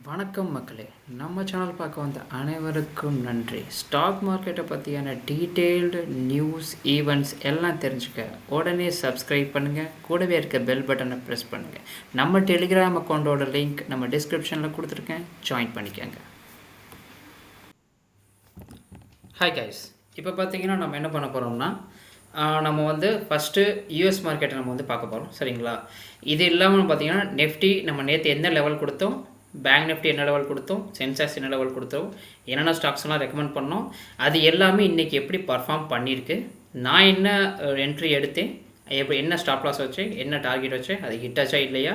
வணக்கம் மக்களே, நம்ம சேனல் பார்க்க வந்த அனைவருக்கும் நன்றி. ஸ்டாக் மார்க்கெட்டை பற்றியான டீட்டெயில்டு நியூஸ், ஈவெண்ட்ஸ் எல்லாம் தெரிஞ்சுக்க உடனே சப்ஸ்கிரைப் பண்ணுங்கள். கூடவே இருக்க பெல் பட்டனை ப்ரெஸ் பண்ணுங்கள். நம்ம டெலிகிராம் அக்கௌண்ட்டோட லிங்க் நம்ம டிஸ்கிரிப்ஷனில் கொடுத்துருக்கேன், ஜாயின் பண்ணிக்கோங்க. ஹாய் கைஸ், இப்போ பார்த்தீங்கன்னா நம்ம என்ன பண்ண போகிறோம்னா நம்ம வந்து ஃபஸ்ட்டு யூஎஸ் மார்க்கெட்டை நம்ம வந்து பார்க்க போகிறோம். சரிங்களா? இது இல்லாமல் பார்த்தீங்கன்னா நெஃப்டி நம்ம நேற்று எந்த லெவல் கொடுத்தோம், பேங்க் நிஃப்டி என்ன லெவல் கொடுத்தோம், சென்செக்ஸ் என்ன லெவல் கொடுத்தோம், என்னென்ன ஸ்டாக்ஸ்லாம் ரெக்கமெண்ட் பண்ணோம், அது எல்லாமே இன்றைக்கி எப்படி பர்ஃபார்ம் பண்ணியிருக்கு, நான் என்ன என்ட்ரி எடுத்தேன், எப்படி என்ன ஸ்டாப் லாஸ் வச்சேன், என்ன டார்கெட் வச்சேன், அது ஹிட் ஆச்சா இல்லையா,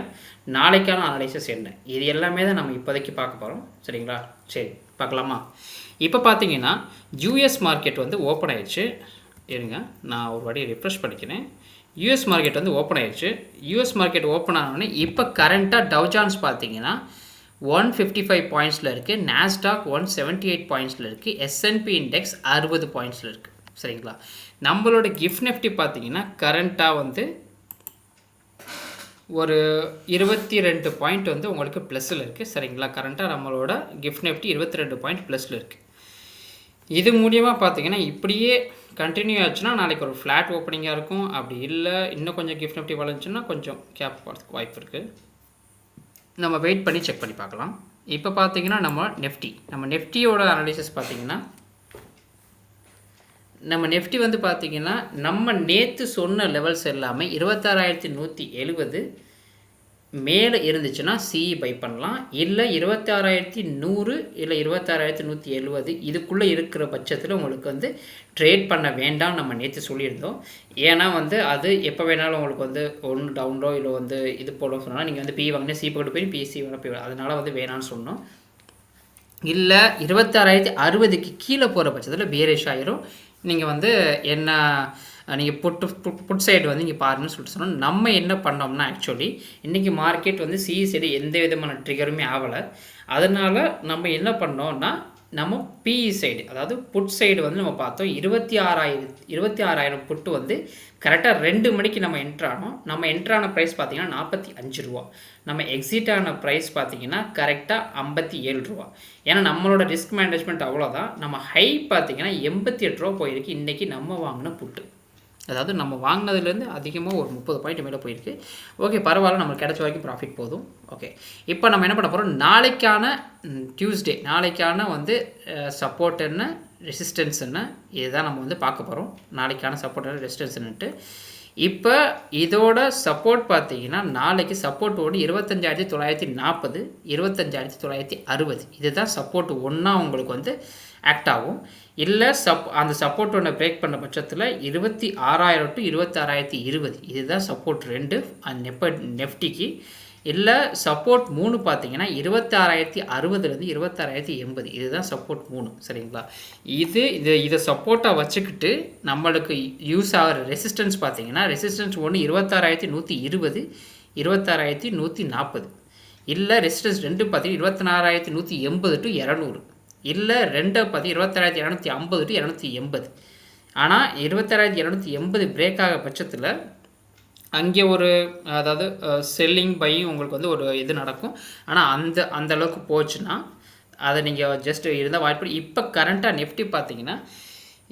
நாளைக்கான அனலைசஸ் என்ன, இது எல்லாமே தான் நம்ம இப்போதைக்கு பார்க்க போகிறோம். சரிங்களா? சரி, பார்க்கலாமா? இப்போ பார்த்தீங்கன்னா யூஎஸ் மார்க்கெட் வந்து ஓப்பன் ஆயிடுச்சு. இருங்க, நான் ஒரு வாட்டி ரிஃப்ரெஷ் பண்ணிக்கிறேன். யூஎஸ் மார்க்கெட் வந்து ஓப்பன் ஆயிடுச்சு. யூஎஸ் மார்க்கெட் ஓப்பன் ஆனோடனே இப்போ கரண்ட்டாக டவ்ஜான்ஸ் பார்த்தீங்கன்னா 155 பாயிண்ட்ஸில் இருக்குது, நாஸ்டாக் 178 பாயிண்ட்ஸில் இருக்குது, எஸ்என்பி இண்டெக்ஸ் 60 பாயிண்ட்ஸில் இருக்குது. சரிங்களா? நம்மளோட கிஃப்ட் நிஃப்டி பார்த்தீங்கன்னா கரண்ட்டாக வந்து ஒரு 22 பாயிண்ட் வந்து உங்களுக்கு ப்ளஸில் இருக்குது. சரிங்களா? கரண்ட்டாக நம்மளோட கிஃப்ட் நிஃப்டி 22 பாயிண்ட் ப்ளஸில் இருக்குது. இது மூலியமாக பார்த்தீங்கன்னா இப்படியே கண்டினியூ ஆச்சுன்னா நாளைக்கு ஒரு ஃப்ளாட் ஓப்பனிங்காக இருக்கும். அப்படி இல்லை இன்னும் கொஞ்சம் கிஃப்ட் நிஃப்டி வளைஞ்சுன்னா கொஞ்சம் கேப் போகிறதுக்கு வாய்ப்பு இருக்குது. நம்ம வெயிட் பண்ணி செக் பண்ணி பார்க்கலாம். இப்போ பார்த்தீங்கன்னா நம்ம நெஃப்டியோட அனாலிசிஸ் பார்த்தீங்கன்னா நம்ம நெஃப்டி வந்து பார்த்தீங்கன்னா நம்ம நேற்று சொன்ன லெவல்ஸ் எல்லாமே 26,170 மேலே இருந்துச்சுன்னா சிஇ பை பண்ணலாம். இல்லை 26,100 இல்லை 26,170 இதுக்குள்ளே இருக்கிற பட்சத்தில் உங்களுக்கு வந்து ட்ரேட் பண்ண வேண்டாம் நம்ம நேற்று சொல்லியிருந்தோம். ஏன்னா வந்து அது எப்போ வேணாலும் உங்களுக்கு வந்து ஒன்று டவுன்லோ இல்லை வந்து இது போல சொன்னால் நீங்கள் வந்து பி வாங்கினா சி போட்டு போய் பிசி வாங்க போய் அதனால் வந்து வேணான்னு சொன்னோம். இல்லை 26,060க்கு கீழே போகிற பட்சத்தில் பேரிஷ் ஆயிரும். நீங்கள் வந்து என்ன நீங்கள் புட் சைடு வந்து இங்கே பாருங்கன்னு சொல்லிட்டு சொன்னோம். நம்ம என்ன பண்ணோம்னா ஆக்சுவலி இன்றைக்கி மார்க்கெட் வந்து சிஇ சைடு எந்த விதமான ட்ரிகருமே ஆகலை. அதனால் நம்ம என்ன பண்ணோம்னா நம்ம பிஇ சைடு அதாவது புட் சைடு வந்து நம்ம பார்த்தோம். 26,000 புட்டு வந்து கரெக்டாக 2 மணிக்கு நம்ம என்ட்ரானோம். நம்ம என்ட்ரான ப்ரைஸ் பார்த்திங்கன்னா 45 ரூபா. நம்ம எக்ஸிட் ஆன ப்ரைஸ் பார்த்திங்கன்னா கரெக்டாக 57 ரூபா. ஏன்னா நம்மளோட ரிஸ்க் மேனேஜ்மெண்ட் அவ்வளோதான். நம்ம ஹை பார்த்திங்கன்னா 88 ரூபா போயிருக்கு இன்றைக்கி நம்ம வாங்கின புட்டு. அதாவது நம்ம வாங்கினதுலேருந்து அதிகமாக ஒரு 30 பாயிண்ட் மேலே போயிருக்கு. ஓகே, பரவாயில்ல, நம்மளுக்கு கிடைச்ச வரைக்கும் ப்ராஃபிட் போதும். ஓகே, இப்போ நம்ம என்ன பண்ண போகிறோம், நாளைக்கான டியூஸ்டே நாளைக்கான வந்து சப்போர்ட் என்ன, ரெசிஸ்டன்ஸ் என்ன, இதுதான் நம்ம வந்து பார்க்க போகிறோம். நாளைக்கான சப்போர்ட் என்ன, ரெசிஸ்டன்ஸ் என்னன்ட்டு. இப்போ இதோட சப்போர்ட் பார்த்தீங்கன்னா நாளைக்கு சப்போர்ட்டோடு 25,940 25,960 இதுதான் சப்போர்ட் ஒன்றா உங்களுக்கு வந்து ஆக்ட் ஆகும். இல்லை அந்த சப்போர்ட் ஒன்று பிரேக் பண்ண பட்சத்தில் 26,000 to 26,020 இதுதான் சப்போர்ட் 2 நெஃப்டிக்கு. இல்லை சப்போர்ட் 3 பார்த்தீங்கன்னா 26,060 26,080 இதுதான் சப்போர்ட் 3. சரிங்களா? இதை சப்போர்ட்டாக வச்சுக்கிட்டு நம்மளுக்கு யூஸ் ஆகிற ரெசிஸ்டன்ஸ் பார்த்தீங்கன்னா ரெசிஸ்டன்ஸ் 1 26,120 26,140 இல்லை ரெசிஸ்டன்ஸ் 2 பார்த்தீங்கன்னா 26,180 to 200 இல்லை 2 பார்த்து 26,250 to 280. ஆனால் 26,280 பிரேக் ஆக பட்சத்தில் அங்கே ஒரு அதாவது செல்லிங் பையும் உங்களுக்கு வந்து ஒரு இது நடக்கும். ஆனால் அந்த அளவுக்கு போச்சுன்னா அதை நீங்கள் ஜஸ்ட் இருந்தால் வாய்ப்பு. இப்போ கரண்ட்டாக நெஃப்டி பார்த்தீங்கன்னா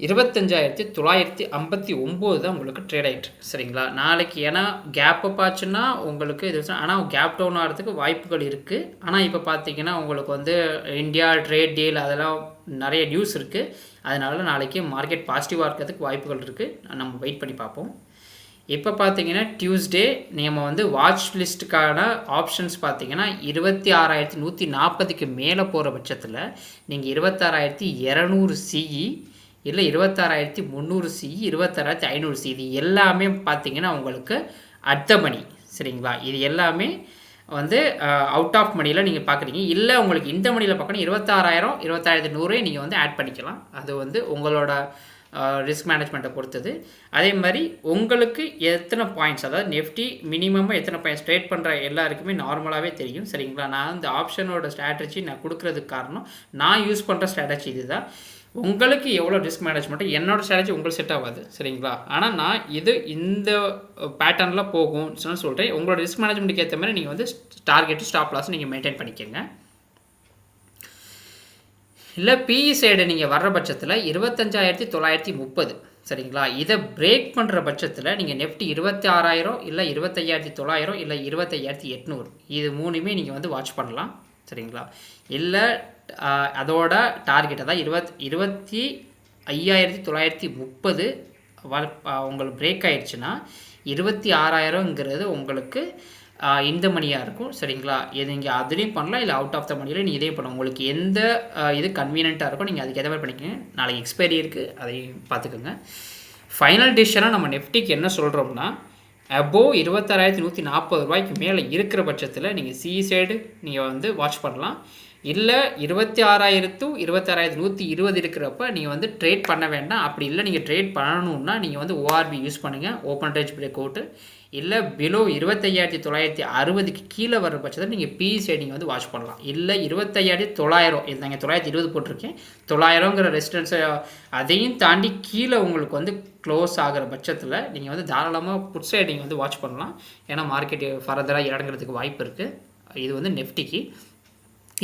25,959 தான் உங்களுக்கு ட்ரேட் ஆகிட்டு. சரிங்களா? நாளைக்கு ஏன்னா கேப் அப் ஆச்சுன்னா உங்களுக்கு இது, ஆனால் கேப் டவுன் ஆகிறதுக்கு வாய்ப்புகள் இருக்குது. ஆனால் இப்போ பார்த்தீங்கன்னா உங்களுக்கு வந்து இந்தியா ட்ரேட் டீல் அதெல்லாம் நிறைய நியூஸ் இருக்குது. அதனால நாளைக்கு மார்க்கெட் பாசிட்டிவாக இருக்கிறதுக்கு வாய்ப்புகள் இருக்குது. நம்ம வெயிட் பண்ணி பார்ப்போம். இப்போ பார்த்தீங்கன்னா டியூஸ்டே நம்ம வந்து வாட்ச் லிஸ்ட்டுக்கான ஆப்ஷன்ஸ் பார்த்தீங்கன்னா 26,140க்கு மேலே போகிற பட்சத்தில் நீங்கள் 26,200 சிஇ இல்லை 26,300 சிஇ 26,500 சிஇ இது எல்லாமே பார்த்தீங்கன்னா உங்களுக்கு அட் த மணி. சரிங்களா? இது எல்லாமே வந்து அவுட் ஆஃப் மணியில் நீங்கள் பார்க்குறீங்க. இல்லை உங்களுக்கு இந்த மணியில் பார்க்கணும் 26,000 26,100 நீங்கள் வந்து ஆட் பண்ணிக்கலாம். அது வந்து உங்களோட ரிஸ்க் மேனேஜ்மெண்ட்டை பொறுத்தது. அதே மாதிரி உங்களுக்கு எத்தனை பாயிண்ட்ஸ் அதாவது நெஃப்டி மினிமமாக எத்தனை பாயிண்ட்ஸ் ட்ரேட் பண்ணுற எல்லாருக்குமே நார்மலாகவே தெரியும். சரிங்களா? நான் இந்த ஆப்ஷனோட ஸ்ட்ராட்டஜி நான் கொடுக்குறதுக்கு காரணம் நான் யூஸ் பண்ணுற ஸ்ட்ராட்டஜி இதுதான். உங்களுக்கு எவ்வளோ ரிஸ்க் மேனேஜ்மெண்ட்டு என்னோடய ஸ்ட்ராட்டஜி உங்களுக்கு செட் ஆகாது. சரிங்களா? ஆனால் நான் இந்த பேட்டர்னில் போகும்னு சொல்கிறேன். உங்களோட ரிஸ்க் மேனேஜ்மெண்ட்டுக்கு ஏற்ற மாதிரி நீங்கள் வந்து டார்கெட்டு ஸ்டாப் லாஸ் நீங்கள் மெயின்டைன் பண்ணிக்கோங்க. இல்லை பிஇ சைடு நீங்கள் வர்ற பட்சத்தில் 25,930 சரிங்களா. இதை பிரேக் பண்ணுற பட்சத்தில் நீங்கள் நெஃப்டி 26,000 இல்லை 25,900 இல்லை 25,800 இது மூணுமே நீங்கள் வந்து வாட்ச் பண்ணலாம் சரிங்களா. இல்லை அதோட டார்கெட் அதான் 25,930 உங்களுக்கு பிரேக் ஆயிடுச்சுன்னா 26,000ங்கிறது உங்களுக்கு இந்த மணியாக இருக்கும் சரிங்களா. இது நீங்கள் அதுலேயும் பண்ணலாம், இல்லை அவுட் ஆஃப் த மணியில் நீங்கள் இதே பண்ணலாம். உங்களுக்கு எந்த இது கன்வீனியண்ட்டாக இருக்கும் நீங்கள் அதுக்கு எதை மாதிரி பண்ணிக்கோங்க. நாளைக்கு எக்ஸ்பைரி இருக்குது, அதையும் பார்த்துக்கோங்க. ஃபைனல் டிசிஷனாக நம்ம நெஃப்டிக்கு என்ன சொல்கிறோம்னா, அபோவ் 26,140 ரூபாய்க்கு மேலே இருக்கிற பட்சத்தில் நீங்கள் சிஇ சைடு நீங்கள் வந்து வாட்ச் பண்ணலாம். இல்லை 26,000 26,120 இருக்கிறப்ப நீங்கள் வந்து ட்ரேட் பண்ண வேண்டாம். அப்படி இல்லை நீங்கள் ட்ரேட் பண்ணணுன்னா நீங்கள் வந்து ஓஆர்பி யூஸ் பண்ணுங்கள், ஓப்பன் ரேஞ்ச் பிரேக் அவுட்டு. இல்லை பிலோ 25,960க்கு கீழே வர பட்சத்தில் நீங்கள் பிஇ சைடு நீங்கள் வந்து வாட்ச் பண்ணலாம். இல்லை 25,900 இது நாங்கள் 920 போட்டிருக்கேன், 900ங்கிற ரெசிஸ்டன்ஸை அதையும் தாண்டி கீழே உங்களுக்கு வந்து க்ளோஸ் ஆகிற பட்சத்தில் நீங்கள் வந்து தாராளமாக புட் சைடு நீங்கள் வந்து வாட்ச் பண்ணலாம். ஏன்னா மார்க்கெட்டு ஃபர்தராக இறங்குறதுக்கு வாய்ப்பு இருக்குது. இது வந்து நெஃப்டிக்கு.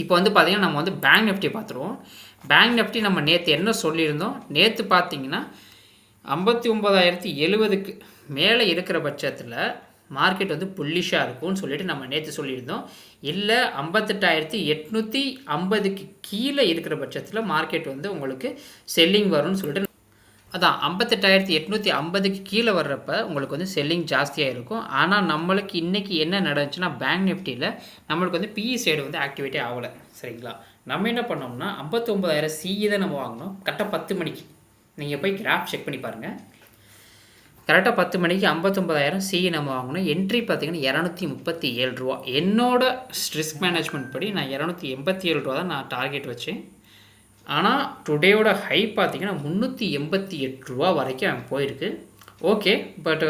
இப்போ வந்து பார்த்திங்கன்னா நம்ம வந்து பேங்க் நிஃப்டி பார்த்துருவோம். பேங்க் நிஃப்டி நம்ம நேற்று என்ன சொல்லியிருந்தோம், நேற்று பார்த்திங்கன்னா 59,070க்கு மேலே இருக்கிற பட்சத்தில் மார்க்கெட் வந்து புல்லிஷாக இருக்கும்னு சொல்லிட்டு நம்ம நேற்று சொல்லியிருந்தோம். இல்லை 58,850க்கு கீழே இருக்கிற பட்சத்தில் மார்க்கெட் வந்து உங்களுக்கு செல்லிங் வரும்னு சொல்லிட்டு அதான் 58,850க்கு கீழே வர்றப்ப உங்களுக்கு வந்து செல்லிங் ஜாஸ்தியாக இருக்கும். ஆனால் நம்மளுக்கு இன்றைக்கி என்ன நடந்துச்சுன்னா பேங்க் நிஃப்டியில் நம்மளுக்கு வந்து பிஇ சைடு வந்து ஆக்டிவேட்டே ஆகலை சரிங்களா. நம்ம என்ன பண்ணோம்னா 59,000 சிஇ தான் நம்ம வாங்கினோம் கரெக்டாக 10 மணிக்கு. நீங்கள் போய் கிராஃப் செக் பண்ணி பாருங்கள். கரெக்டாக 10 மணிக்கு 59,000 சிஇ நம்ம வாங்கணும். என்ட்ரி பார்த்திங்கன்னா 237 ரூபா. என்னோட ரிஸ்க் மேனேஜ்மெண்ட் படி நான் 287 ரூபா தான் நான் டார்கெட் வச்சேன். ஆனால் டுடேயோட ஹை பார்த்திங்கன்னா 388 ரூபா வரைக்கும் போயிருக்கு. ஓகே, பட்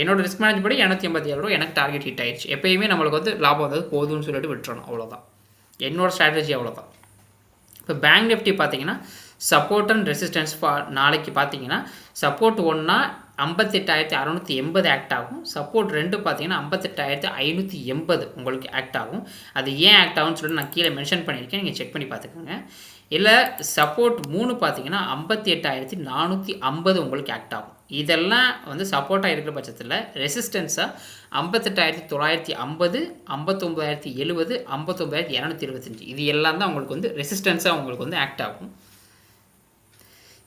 என்னோடய ரிஸ்க் மேனேஜ் படி 287 ரூபா எனக்கு டார்கெட் ஹிட் ஆயிடுச்சு. எப்போயுமே நம்மளுக்கு வந்து லாபம் வந்தது போதும்னு சொல்லிட்டு விட்டுறணும், அவ்வளோதான் என்னோடய ஸ்ட்ராட்டஜி, அவ்வளோதான். இப்போ பேங்க் நிஃப்டி பார்த்திங்கன்னா சப்போர்ட் அண்ட் ரெசிஸ்டன்ஸ் நாளைக்கு பார்த்தீங்கன்னா சப்போர்ட் 1 58,680 ஆக்ட் ஆகும். சப்போர்ட் 2 பார்த்தீங்கன்னா 58,580 உங்களுக்கு ஆக்ட் ஆகும். அது ஏன் ஆக்ட் ஆகும்னு சொல்லிட்டு நான் கீழே மென்ஷன் பண்ணியிருக்கேன், நீங்கள் செக் பண்ணி பார்த்துக்கோங்க. இல்லை சப்போர்ட் 3 பார்த்தீங்கன்னா 58,450 உங்களுக்கு ஆக்ட் ஆகும். இதெல்லாம் வந்து சப்போர்ட்டாக இருக்கிற பட்சத்தில் ரெசிஸ்டன்ஸாக 58,950 59,070 59,225 இது எல்லாம் தான் உங்களுக்கு வந்து ரெசிஸ்டன்ஸாக உங்களுக்கு வந்து ஆக்ட் ஆகும்.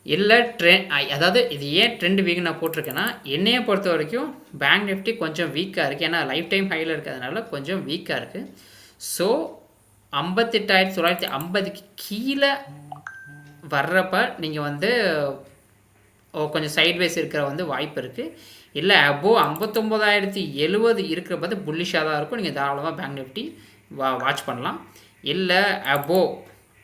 இல்லை அதாவது இது ஏன் ட்ரெண்ட் வீக் நான் போட்டிருக்கேன்னா, என்னையை பொறுத்த வரைக்கும் பேங்க் நிஃப்டி கொஞ்சம் வீக்காக இருக்குது. ஏன்னா லைஃப் டைம் ஹையில் இருக்கிறதுனால கொஞ்சம் வீக்காக இருக்குது. ஸோ 58,950க்கு கீழே வர்றப்ப நீங்கள் வந்து கொஞ்சம் சைட்வேஸ் இருக்கிற வந்து வாய்ப்பு இருக்குது. இல்லை அபோவ் 59,070 இருக்கிற பார்த்து புல்லிஷாக தான் இருக்கும். நீங்கள் தாராளமாக பேங்க் நிஃப்டி வாட்ச் பண்ணலாம். இல்லை அபோவ்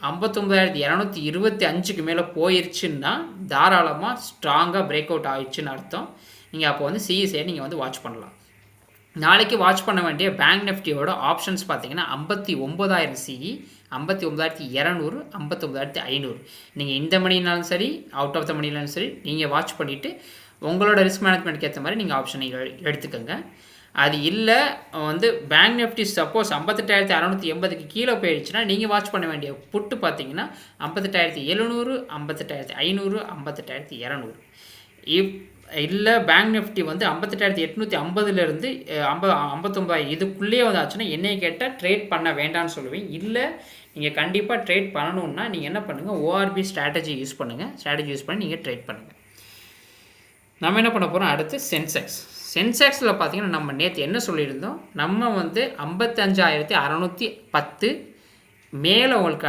59,225க்கு மேலே போயிடுச்சுன்னா தாராளமாக ஸ்ட்ராங்காக பிரேக் அவுட் ஆயிடுச்சுன்னு அர்த்தம். நீங்கள் அப்போ வந்து சிஇ சைடு நீங்கள் வந்து வாட்ச் பண்ணலாம். நாளைக்கு வாட்ச் பண்ண வேண்டிய பேங்க் நிஃப்டியோட ஆப்ஷன்ஸ் பார்த்தீங்கன்னா 59,000 சிஇ, 59,200, 59,500. நீங்கள் இந்த மணினாலும் சரி அவுட் ஆஃப் த மணினாலும் சரி நீங்கள் வாட்ச் பண்ணிவிட்டு உங்களோட ரிஸ்க் மேனேஜ்மெண்ட்க்கு ஏற்ற மாதிரி நீங்கள் ஆப்ஷனை எடுத்துக்கோங்க. அது இல்லை வந்து பேங்க் நிஃப்டி சப்போஸ் 58,680க்கு கீழே போயிடுச்சுன்னா நீங்கள் வாட்ச் பண்ண வேண்டிய புட்டு பார்த்தீங்கன்னா 58,700, 58,500, 58,200. இல்லை பேங்க் நிஃப்டி வந்து 58,850லேருந்து 59,000 இதுக்குள்ளேயே வந்து ஆச்சுன்னா என்னையை கேட்டால் ட்ரேட் பண்ண வேண்டாம்னு சொல்லுவேன். இல்லை நீங்கள் கண்டிப்பாக ட்ரேட் பண்ணணுன்னா நீங்கள் என்ன பண்ணுங்கள், ஓஆர்பி ஸ்ட்ராட்டஜி யூஸ் பண்ணுங்கள். ஸ்ட்ராட்டஜி யூஸ் பண்ணி நீங்கள் ட்ரேட் பண்ணுங்கள். நம்ம என்ன பண்ண போகிறோம் அடுத்து சென்செக்ஸில் பார்த்தீங்கன்னா நம்ம நேற்று என்ன சொல்லியிருந்தோம், நம்ம வந்து 55,610 மேலே உங்களுக்கு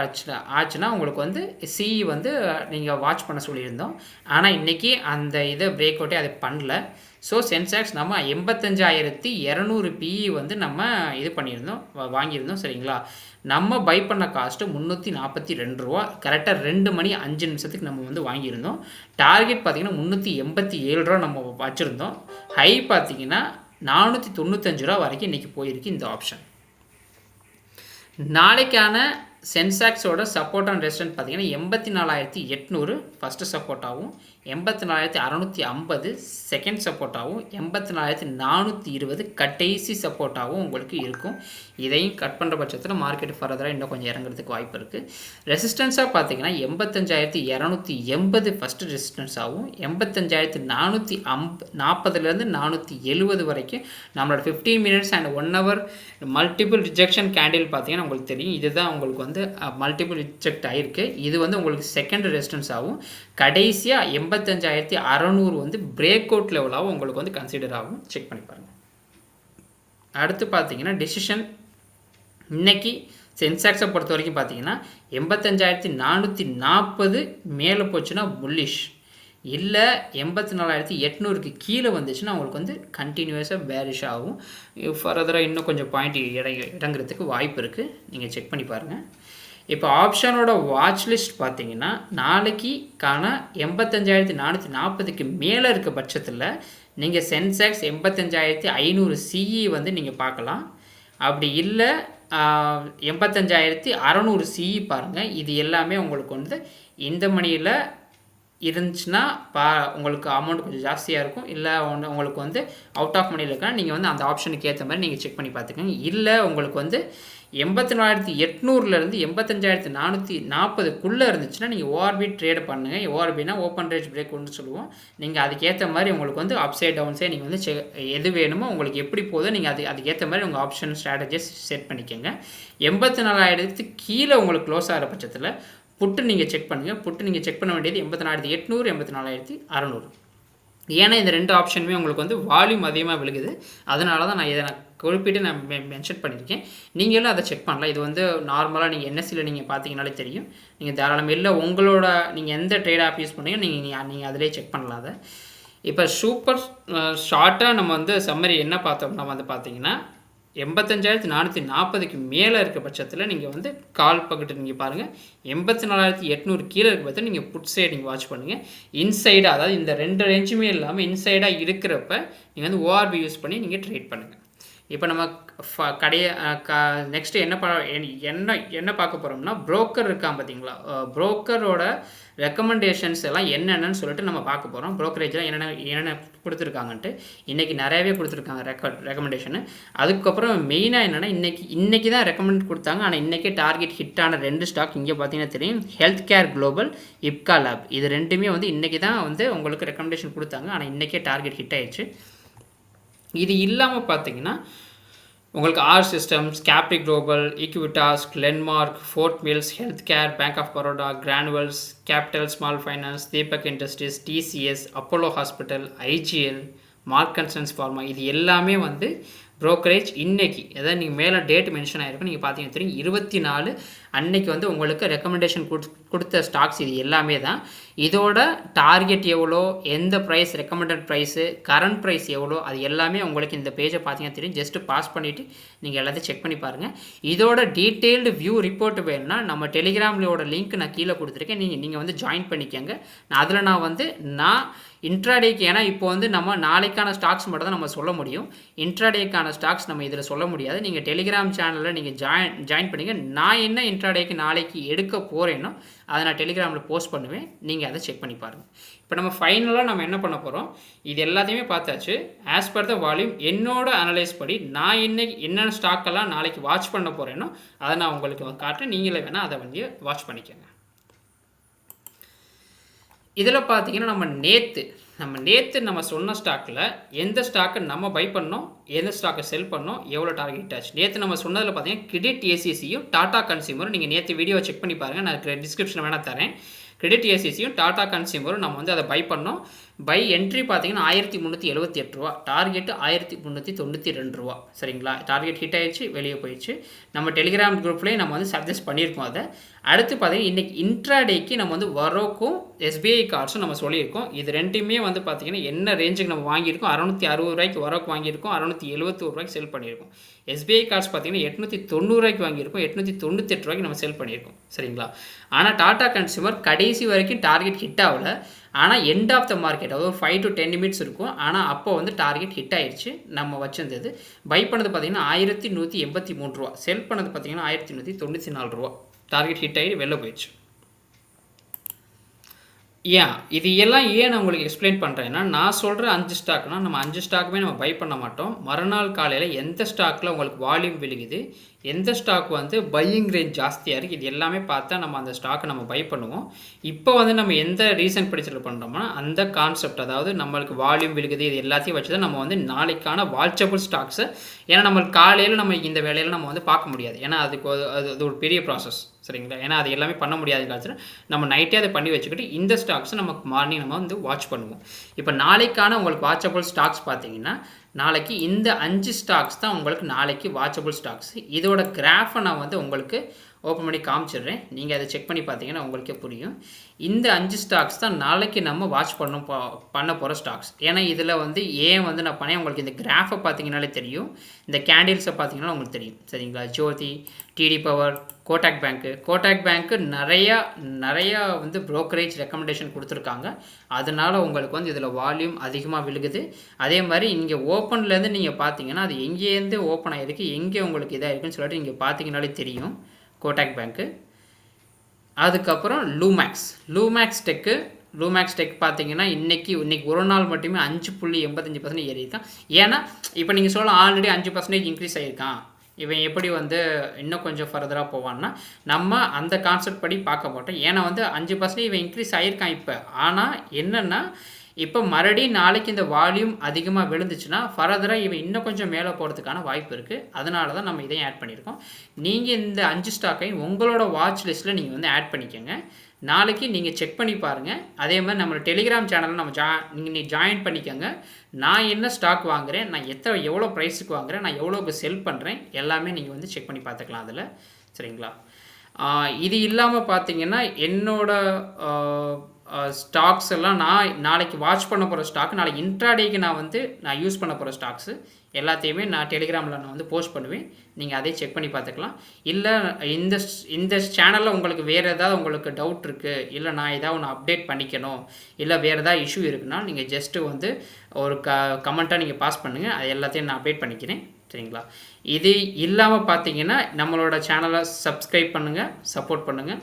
ஆச்சுன்னா உங்களுக்கு வந்து சிஇ வந்து நீங்கள் வாட்ச் பண்ண சொல்லியிருந்தோம். ஆனால் இன்றைக்கி அந்த இதை பிரேக் அவுட்டே அதை பண்ணல. ஸோ சென்செக்ஸ் நம்ம 85,200 பிஇ வந்து நம்ம இது பண்ணியிருந்தோம், வாங்கியிருந்தோம் சரிங்களா. நம்ம பை பண்ண காஸ்ட்டு 342 ரூபா. கரெக்டாக 2 மணி 5 நிமிஷத்துக்கு நம்ம வந்து வாங்கியிருந்தோம். டார்கெட் பார்த்திங்கன்னா 387 ரூபா நம்ம வச்சுருந்தோம். ஹை பார்த்திங்கன்னா 495 ரூபா வரைக்கும் இன்றைக்கி போயிருக்கு இந்த ஆப்ஷன். நாளைக்கான சென்சாக்ஸோட சப்போர்ட் அண்ட் ரெசிஸ்டன்ஸ் பார்த்தீங்கன்னா 84,800 ஃபஸ்ட்டு சப்போர்ட்டாகவும், 84,650 செகண்ட் சப்போர்ட்டாகவும், 84,420 கடைசி சப்போர்ட்டாகவும் உங்களுக்கு இருக்கும். இதையும் கட் பண்ணுற பட்சத்தில் மார்க்கெட் ஃபர்தராக இன்னும் கொஞ்சம் இறங்குறதுக்கு வாய்ப்பு இருக்குது. ரெசிஸ்டன்ஸாக பார்த்தீங்கன்னா 85,280 ஃபஸ்ட்டு ரெசிஸ்டன்ஸாகவும், 85,440 470 வரைக்கும் நம்மளோட 15 minutes and 1 hour multiple rejection candle பார்த்தீங்கன்னா உங்களுக்கு தெரியும். இதுதான் உங்களுக்கு வந்து மல்டிபிள் ரிஜெக்ட் ஆகிருக்கு. இது வந்து உங்களுக்கு செகண்ட் ரெசிஸ்டன்ஸ் ஆகும். கடைசியாக 85,600 வந்து பிரேக் அவுட் லெவலாகவும் உங்களுக்கு வந்து கன்சிடர் ஆகும். செக் பண்ணி பாருங்கள். அடுத்து பார்த்தீங்கன்னா டிசிஷன் இன்னைக்கு சென்சாக்ஸை பொறுத்த வரைக்கும் பார்த்தீங்கன்னா 85,440 மேலே போச்சுன்னா புல்லிஷ், இல்லை 84,800க்கு கீழே வந்துச்சுன்னா உங்களுக்கு வந்து கண்டினியூஸாக பேரிஷ் ஆகும். ஃபர்தராக இன்னும் கொஞ்சம் பாயிண்ட் இறங்குறதுக்கு வாய்ப்பு இருக்குது. நீங்கள் செக் பண்ணி பாருங்கள். இப்போ ஆப்ஷனோட வாட்ச் லிஸ்ட் பார்த்தீங்கன்னா நாளைக்கான 85,440க்கு மேலே இருக்க பட்சத்தில் நீங்கள் சென்செக்ஸ் 85,500 சிஇ வந்து நீங்கள் பார்க்கலாம். அப்படி இல்லை 85,600 சிஇ பாருங்கள். இது எல்லாமே உங்களுக்கு வந்து இந்த மணியில் இருந்துச்சுன்னா உங்களுக்கு அமௌண்ட் கொஞ்சம் ஜாஸ்தியாக இருக்கும். இல்லை உங்களுக்கு வந்து அவுட் ஆஃப் மணியில் இருக்கா நீங்கள் வந்து அந்த ஆப்ஷனுக்கு ஏற்ற மாதிரி நீங்கள் செக் பண்ணி பார்த்துக்கோங்க. இல்லை உங்களுக்கு வந்து 84,800 85,440க்குள்ளே இருந்துச்சுன்னா நீங்கள் ஓஆர்பி ட்ரேட் பண்ணுங்கள். ஓஆர்பினா ஓப்பன் ரேஞ்ச் பிரேக் ஒன்று சொல்லுவோம். நீங்கள் அதுக்கேற்ற மாதிரி உங்களுக்கு வந்து அப்சைட் டவுன்ஸே நீங்கள் வந்து எது வேணுமோ உங்களுக்கு எப்படி போதோ நீங்கள் அதுக்கேற்ற மாதிரி உங்கள் ஆப்ஷன் ஸ்ட்ராட்டஜிஸ் செட் பண்ணிக்கோங்க. 84,000 கீழே உங்களுக்கு க்ளோஸ் ஆகிற பட்சத்தில் புட்டு நீங்கள் செக் பண்ணுங்கள். புட்டு நீங்கள் செக் பண்ண வேண்டியது 84,800 84,600. ஏன்னா இந்த ரெண்டு ஆப்ஷனுமே உங்களுக்கு வந்து வால்யூம் அதிகமாக விழுகுது. அதனால தான் நான் இதை குறிப்பிட்டு நான் மென்ஷன் பண்ணியிருக்கேன். நீங்களும் அதை செக் பண்ணலாம். இது வந்து நார்மலாக நீங்கள் என்எஸ்சியில் நீங்கள் பார்த்தீங்கனாலே தெரியும். நீங்கள் தாராளமாக இல்லை உங்களோட நீங்கள் எந்த ட்ரேட் ஆப் யூஸ் பண்ணீங்க நீங்கள் அதிலே செக் பண்ணலாம் அதை. இப்போ சூப்பர் ஷார்ட்டாக நம்ம வந்து சம்மரி என்ன பார்த்தோம்னா வந்து பார்த்தீங்கன்னா 85,440க்கு மேலே இருக்க பட்சத்தில் நீங்கள் வந்து கால் பக்கெட்டு நீங்கள் பாருங்கள். 84,800 கீழே இருக்க பட்சத்தில் நீங்கள் புட் சைடு நீங்கள் வாட்ச் பண்ணுங்கள். இன்சைடாக அதாவது இந்த ரெண்டு ரேஞ்சுமே இல்லாமல் இன்சைடாக இருக்கிறப்ப நீங்கள் வந்து ஓஆர்பி யூஸ் பண்ணி நீங்கள் ட்ரேட் பண்ணுங்கள். இப்போ நம்ம நெக்ஸ்ட்டு என்ன பார்க்க போகிறோம்னா புரோக்கர் இருக்கான் பார்த்தீங்களா, புரோக்கரோட ரெக்கமெண்டேஷன்ஸ் எல்லாம் என்னென்னு சொல்லிட்டு நம்ம பார்க்க போகிறோம். ப்ரோக்கரேஜில் என்னென்ன கொடுத்துருக்காங்கன்ட்டு இன்றைக்கி நிறையவே கொடுத்துருக்காங்க ரெக்கமெண்டேஷனு. அதுக்கப்புறம் மெயினாக என்னென்னா இன்றைக்கி தான் ரெக்கமெண்ட் கொடுத்தாங்க. ஆனால் இன்றைக்கி டார்கெட் ஹிட்டான 2 ஸ்டாக் இங்கே பார்த்தீங்கன்னா தெரியும். Health care global, Ipca lab, இது ரெண்டுமே வந்து இன்றைக்கி தான் வந்து உங்களுக்கு ரெக்கமெண்டேஷன் கொடுத்தாங்க. ஆனால் இன்றைக்கே டார்கெட் ஹிட் ஆயிடுச்சு. இது இல்லாமல் பார்த்தீங்கன்னா உங்களுக்கு R Systems, Capri Global, Equitas, Glenmark, fort mills, health care, bank of Baroda, Granules, Capital Small Finance, Deepak industries, TCS, Apollo hospital, IGL, Marksans pharma, இது எல்லாமே வந்து ப்ரோக்கரேஜ் இன்றைக்கி எதாவது நீங்கள் மேலே டேட் மென்ஷன் ஆகிருக்கும். நீங்கள் பார்த்தீங்கன்னா தெரியும் 24 அன்னைக்கு வந்து உங்களுக்கு ரெக்கமெண்டேஷன் கொடுத்த ஸ்டாக்ஸ் இது எல்லாமே தான். இதோட டார்கெட் எவ்வளோ, எந்த price, recommended price, current price எவ்வளோ, அது எல்லாமே உங்களுக்கு இந்த பேஜை பார்த்தீங்கன்னா தெரியும். ஜஸ்ட்டு பாஸ் பண்ணிவிட்டு நீங்கள் எல்லாத்தையும் செக் பண்ணி பாருங்கள். இதோட டீட்டெயில்டு வியூ ரிப்போர்ட் வேணும்னா நம்ம டெலிகிராமோட லிங்க் நான் கீழே கொடுத்துருக்கேன். நீங்கள் வந்து ஜாயின் பண்ணிக்கோங்க. அதில் நான் இன்ட்ராடேக்கு, ஏன்னா இப்போ வந்து நம்ம நாளைக்கான ஸ்டாக்ஸ் மட்டும் தான் நம்ம சொல்ல முடியும். இன்ட்ராடேக்கான ஸ்டாக்ஸ் நம்ம இதில் சொல்ல முடியாது. நீங்கள் டெலிகிராம் சேனலில் நீங்கள் ஜாயின் பண்ணிங்க. நான் என்ன இன்ட்ராடேக்கு நாளைக்கு எடுக்க போகிறேனோ அதை நான் டெலிகிராமில் போஸ்ட் பண்ணுவேன். நீங்கள் அதை செக் பண்ணி பாருங்கள். இப்போ நம்ம ஃபைனலாக நம்ம என்ன பண்ண போகிறோம், இது எல்லாத்தையுமே பார்த்தாச்சு. ஆஸ் பர் த வால்யூம் என்னோட அனலைஸ் படி நான் இன்னைக்கு என்னென்ன ஸ்டாக்கெல்லாம் நாளைக்கு வாட்ச் பண்ண போகிறேனோ அதை நான் உங்களுக்கு காட்டுறேன். நீங்களே வேணால் அதை வந்து வாட்ச் பண்ணிக்கோங்க. இதில் பார்த்தீங்கன்னா நம்ம நேற்று நம்ம சொன்ன ஸ்டாக்கில் எந்த ஸ்டாக்கை நம்ம பை பண்ணோம், எந்த ஸ்டாக்கை செல் பண்ணோம், எவ்வளோ டார்கெட் ஆச்சு. நேற்று நம்ம சொன்னதில் பார்த்தீங்கன்னா கிரெடிட் ஏசிசியும் டாடா கன்சியூமரும், நீங்கள் நேற்று வீடியோ செக் பண்ணி பாருங்கள், நான் டிஸ்கிரிப்ஷன் வேணால் தரேன். கிரெடிட் ஏசிசியும் டாடா கன்சியூமரும் நம்ம வந்து அதை பை பண்ணோம். பை என்ட்ரி பார்த்தீங்கன்னா 1378 ரூபா, டார்கெட்டு 1392 ரூபா. சரிங்களா, டார்கெட் ஹிட் ஆயிடுச்சு, வெளியே போயிடுச்சு. நம்ம டெலிகிராம் குரூப்லேயே நம்ம வந்து சஜஸ்ட் பண்ணியிருக்கோம் அதை. அடுத்து பார்த்தீங்கன்னா இன்றைக்கி இன்ட்ராடேக்கு நம்ம வந்து வரோக்கும் எஸ்பிஐ கார்ட்ஸும் நம்ம சொல்லியிருக்கோம். இது ரெண்டுமே வந்து பார்த்தீங்கன்னா என்ன ரேஞ்சுக்கு நம்ம வாங்கியிருக்கோம், 660 ரூபாய்க்கு வரோக்கு வாங்கியிருக்கோம், 671 ரூபாய்க்கு செல் பண்ணியிருக்கோம். எஸ்பிஐ கார்ட்ஸ் பார்த்தீங்கன்னா 890 ரூபாய்க்கு வாங்கியிருக்கோம், 898 ரூபாய்க்கு நம்ம செல் பண்ணியிருக்கோம். சரிங்களா, ஆனால் டாடா கன்சியூமர் கடைசி வரைக்கும் டார்கெட் ஹிட் ஆகலை. ஆனால் எண்ட் ஆஃப் த மார்க்கெட் அதாவது 5 to 10 நிமிட்ஸ் இருக்கும். ஆனால் அப்போ வந்து டார்கெட் ஹிட் ஆயிடுச்சு. நம்ம வச்சிருந்தது பை பண்ணது பார்த்தீங்கன்னா 1183 ரூபா, செல் பண்ணது பார்த்தீங்கன்னா 1194 ரூபா. டார்கெட் ஹிட் ஆகி வெளில போயிடுச்சு. இது எல்லாம் ஏன் நான் உங்களுக்கு எக்ஸ்பிளைன் பண்ணுறேன்னா, நான் சொல்கிற 5 ஸ்டாக்னா நம்ம 5 ஸ்டாக்குமே நம்ம பை பண்ண மாட்டோம். மறுநாள் காலையில் எந்த ஸ்டாக்கில் உங்களுக்கு வால்யூம் விழுகுது, எந்த ஸ்டாக் வந்து பையிங் ரேஞ்ச் ஜாஸ்தியாக இருக்குது, இது எல்லாமே பார்த்தா நம்ம அந்த ஸ்டாக்கை நம்ம பை பண்ணுவோம். இப்போ வந்து நம்ம எந்த ரீசன் படிச்சுட்டு பண்ணுறோம்னா, அந்த கான்செப்ட், அதாவது நம்மளுக்கு வால்யூம் விழுகுது, இது எல்லாத்தையும் வச்சு தான் நம்ம வந்து நாளைக்கான வாட்சபிள் ஸ்டாக்ஸை, ஏன்னா நம்மளுக்கு காலையில் நம்ம இந்த வேலையில் நம்ம வந்து பார்க்க முடியாது, ஏன்னா அது ஒரு பெரிய ப்ராசஸ், சரிங்களா? ஏன்னா அது எல்லாமே பண்ண முடியாத காலத்தில் நம்ம நைட்டே அதை பண்ணி வச்சுக்கிட்டு இந்த ஸ்டாக்ஸை நமக்கு மார்னிங் நம்ம வந்து வாட்ச் பண்ணுவோம். இப்போ நாளைக்கான உங்களுக்கு வாட்சபிள் ஸ்டாக்ஸ் பார்த்தீங்கன்னா, நாளைக்கு இந்த 5 ஸ்டாக்ஸ் தான் உங்களுக்கு நாளைக்கு வாட்சபிள் ஸ்டாக்ஸ். இதோட கிராஃபை நான் வந்து உங்களுக்கு ஓப்பன் பண்ணி காமிச்சிடுறேன். நீங்கள் அதை செக் பண்ணி பார்த்தீங்கன்னா உங்களுக்கே புரியும். இந்த 5 ஸ்டாக்ஸ் தான் நாளைக்கு நம்ம வாட்ச் பண்ண போகிற ஸ்டாக்ஸ். ஏன்னா இதில் வந்து ஏன் வந்து நான் பண்ணேன், உங்களுக்கு இந்த கிராஃபை பார்த்தீங்கன்னாலே தெரியும், இந்த கேண்டில்ஸை பார்த்தீங்கன்னா உங்களுக்கு தெரியும், சரிங்களா? ஜோதி, டிடி பவர், கோட்டாக் பேங்க்கு நிறையா வந்து ப்ரோக்கரேஜ் ரெக்கமெண்டேஷன் கொடுத்துருக்காங்க. அதனால் உங்களுக்கு வந்து இதில் வால்யூம் அதிகமாக விழுகுது. அதே மாதிரி இங்கே ஓப்பன்லேருந்து நீங்கள் பார்த்தீங்கன்னா அது எங்கேருந்து ஓப்பன் ஆகிருக்கு, எங்கே உங்களுக்கு இதாக இருக்குன்னு சொல்லிட்டு நீங்கள் பார்த்தீங்கன்னாலே தெரியும். கோட்டாக் பேங்க்கு, அதுக்கப்புறம் லூமேக்ஸ் டெக் பார்த்தீங்கன்னா இன்றைக்கி ஒரு நாள் மட்டுமே 5.85% ஏறியிருக்கான். ஏன்னா இப்போ நீங்கள் சொல்லலாம் ஆல்ரெடி 5% இன்க்ரீஸ் ஆகியிருக்கான், இவன் எப்படி வந்து இன்னும் கொஞ்சம் ஃபர்தராக போவான்னா, நம்ம அந்த கான்செப்ட் படி பார்க்க மாட்டோம். ஏன்னா வந்து 5% இவன் இன்க்ரீஸ் ஆகியிருக்கான் இப்போ. ஆனால் என்னென்னா இப்போ மறுபடியும் நாளைக்கு இந்த வால்யூம் அதிகமாக விழுந்துச்சுன்னா ஃபர்தராக இவன் இன்னும் கொஞ்சம் மேலே போகிறதுக்கான வாய்ப்பு இருக்குது. அதனால தான் நம்ம இதையும் ஆட் பண்ணியிருக்கோம். நீங்கள் இந்த 5 ஸ்டாக்கையும் உங்களோட வாட்ச் லிஸ்ட்டில் நீங்கள் வந்து ஆட் பண்ணிக்கோங்க. நாளைக்கு நீங்கள் செக் பண்ணி பாருங்கள். அதே மாதிரி நம்மளோட டெலிகிராம் சேனலில் நீங்கள் ஜாயின் பண்ணிக்கோங்க. நான் என்ன ஸ்டாக் வாங்குகிறேன், நான் எவ்வளோ ப்ரைஸுக்கு வாங்குகிறேன், நான் எவ்வளோக்கு செல் பண்ணுறேன், எல்லாமே நீங்கள் வந்து செக் பண்ணி பார்த்துக்கலாம் அதில், சரிங்களா? இது இல்லாமல் பார்த்தீங்கன்னா என்னோட ஸ்டாக்ஸ் எல்லாம் நான் நாளைக்கு வாட்ச் பண்ண போகிற ஸ்டாக், நாளைக்கு இன்ட்ராடேக்கு நான் யூஸ் பண்ண போகிற ஸ்டாக்ஸு எல்லாத்தையுமே நான் டெலிகிராமில் நான் வந்து போஸ்ட் பண்ணுவேன். நீங்கள் அதே செக் பண்ணி பார்த்துக்கலாம். இல்லை இந்த சேனலில் உங்களுக்கு வேறு ஏதாவது உங்களுக்கு டவுட் இருக்குது, இல்லை நான் ஏதாவது ஒன்று அப்டேட் பண்ணிக்கணும், இல்லை வேறு ஏதாவது இஷ்யூ இருக்குன்னா நீங்கள் ஜஸ்ட்டு வந்து ஒரு கமெண்ட்டாக நீங்கள் பாஸ் பண்ணுங்கள். அது எல்லாத்தையும் நான் அப்டேட் பண்ணிக்கிறேன், சரிங்களா? இது இல்லாமல் பார்த்தீங்கன்னா நம்மளோட சேனலை சப்ஸ்கிரைப் பண்ணுங்கள், சப்போர்ட் பண்ணுங்கள்.